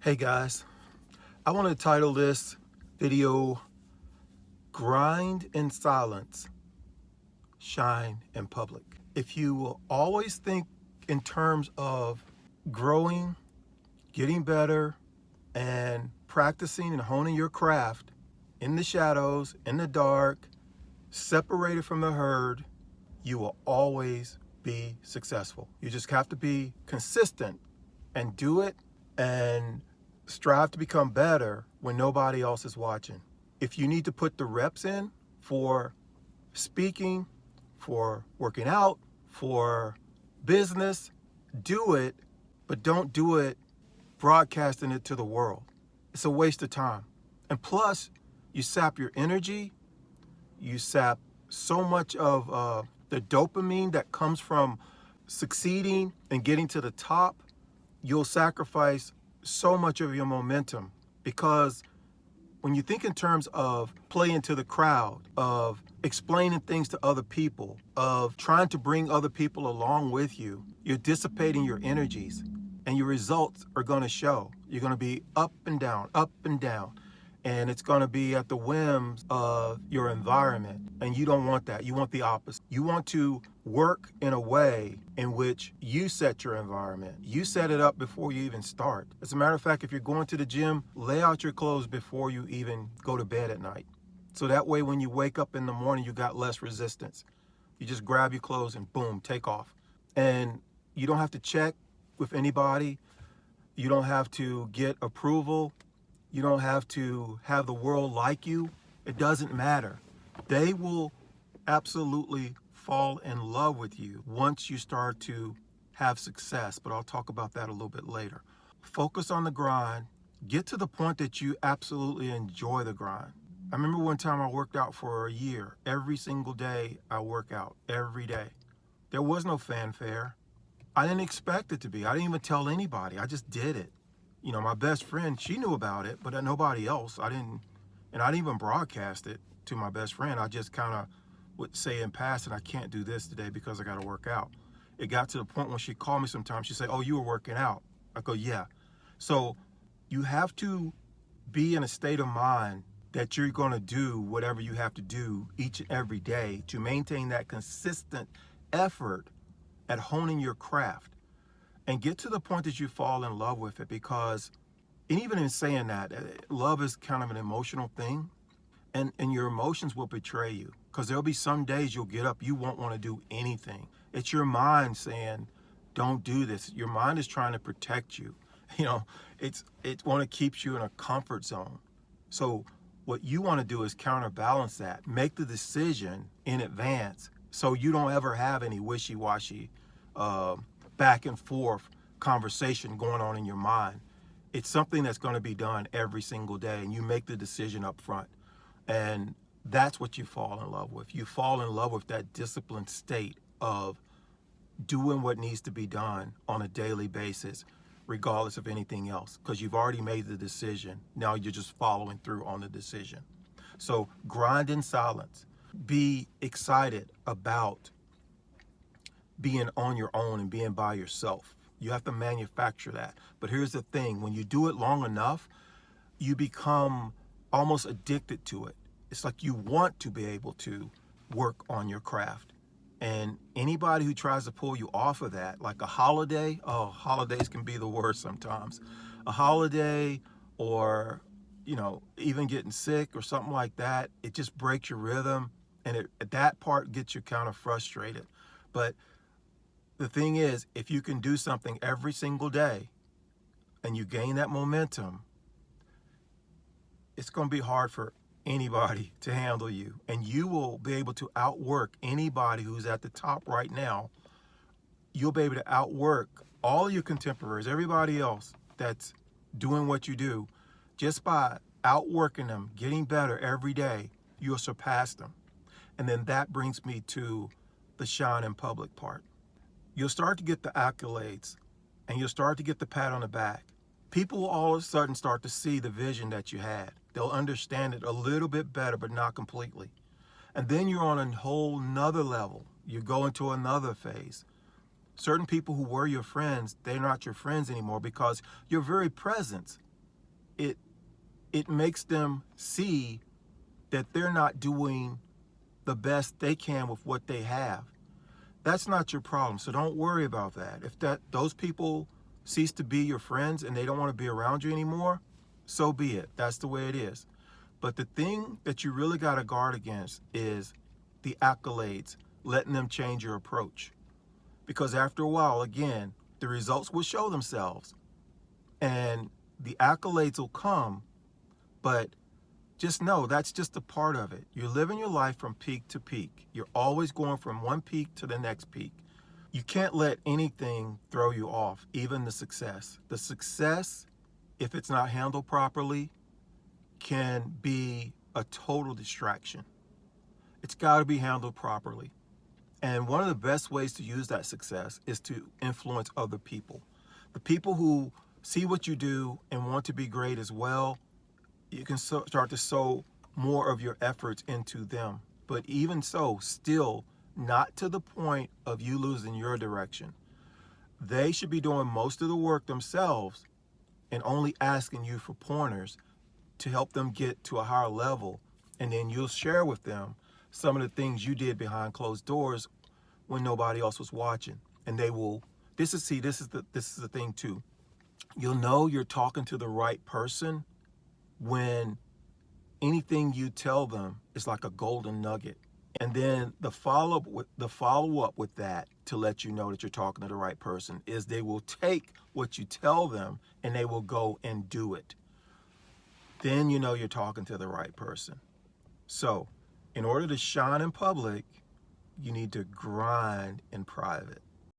Hey guys, I want to title this video Grind in Silence, Shine in Public. If you will always think in terms of growing, getting better, and practicing and honing your craft in the shadows, in the dark, separated from the herd, you will always be successful. You just have to be consistent and do it and strive to become better when nobody else is watching. If you need to put the reps in for speaking, for working out, for business, do it, but don't do it broadcasting it to the world. It's a waste of time. And plus, you sap your energy, you sap so much of the dopamine that comes from succeeding and getting to the top. You'll sacrifice so much of your momentum, because when you think in terms of playing to the crowd, of explaining things to other people, of trying to bring other people along with you, you're dissipating your energies and your results are going to show. You're going to be up and down, and it's going to be at the whims of your environment. And you don't want that. You want the opposite. You want to work in a way in which you set your environment. You set it up before you even start. As a matter of fact, if you're going to the gym, lay out your clothes before you even go to bed at night. So that way, when you wake up in the morning, you got less resistance. You just grab your clothes and boom, take off. And you don't have to check with anybody. You don't have to get approval. You don't have to have the world like you. It doesn't matter. They will absolutely fall in love with you once you start to have success, but I'll talk about that a little bit later. Focus on the grind. Get to the point that you absolutely enjoy the grind. I remember one time I worked out for a year. Every single day I work out, every day. There was no fanfare. I didn't expect it to be. I didn't even tell anybody. I just did it. You know, my best friend, she knew about it, but nobody else. I didn't even broadcast it to my best friend. I just kind of would say in passing, I can't do this today because I got to work out. It got to the point when she called me sometimes, she'd say, "Oh, you were working out." I go, "Yeah." So you have to be in a state of mind that you're going to do whatever you have to do each and every day to maintain that consistent effort at honing your craft. And get to the point that you fall in love with it, because, and even in saying that, love is kind of an emotional thing, and your emotions will betray you, because there'll be some days you'll get up, you won't want to do anything. It's your mind saying, don't do this. Your mind is trying to protect you. You know, it want to keep you in a comfort zone. So what you want to do is counterbalance that. Make the decision in advance so you don't ever have any wishy-washy back and forth conversation going on in your mind. It's something that's going to be done every single day, and you make the decision up front. And that's what you fall in love with. You fall in love with that disciplined state of doing what needs to be done on a daily basis, regardless of anything else, because you've already made the decision. Now you're just following through on the decision. So grind in silence. Be excited about being on your own and being by yourself. You have to manufacture that. But here's the thing, when you do it long enough, you become almost addicted to it. It's like you want to be able to work on your craft. And anybody who tries to pull you off of that, like a holiday, holidays can be the worst sometimes. A holiday, or, even getting sick or something like that, it just breaks your rhythm. And that part gets you kind of frustrated. But the thing is, if you can do something every single day and you gain that momentum, it's going to be hard for anybody to handle you. And you will be able to outwork anybody who's at the top right now. You'll be able to outwork all your contemporaries, everybody else that's doing what you do. Just by outworking them, getting better every day, you'll surpass them. And then that brings me to the shine in public part. You'll start to get the accolades, and you'll start to get the pat on the back. People will all of a sudden start to see the vision that you had. They'll understand it a little bit better, but not completely. And then you're on a whole nother level. You go into another phase. Certain people who were your friends, they're not your friends anymore, because your very presence it it makes them see that they're not doing the best they can with what they have. That's not your problem. So don't worry about that. If those people cease to be your friends and they don't want to be around you anymore, so be it. That's the way it is. But the thing that you really got to guard against is the accolades, letting them change your approach. Because after a while, again, the results will show themselves and the accolades will come, but just know that's just a part of it. You're living your life from peak to peak. You're always going from one peak to the next peak. You can't let anything throw you off, even the success. The success, if it's not handled properly, can be a total distraction. It's got to be handled properly. And one of the best ways to use that success is to influence other people. The people who see what you do and want to be great as well, you can start to sow more of your efforts into them. But even so, still not to the point of you losing your direction. They should be doing most of the work themselves and only asking you for pointers to help them get to a higher level. And then you'll share with them some of the things you did behind closed doors when nobody else was watching. And they will, this is the thing too. You'll know you're talking to the right person when anything you tell them is like a golden nugget. And then the follow-up with that to let you know that you're talking to the right person is they will take what you tell them and they will go and do it. Then you know you're talking to the right person. So, in order to shine in public, you need to grind in private.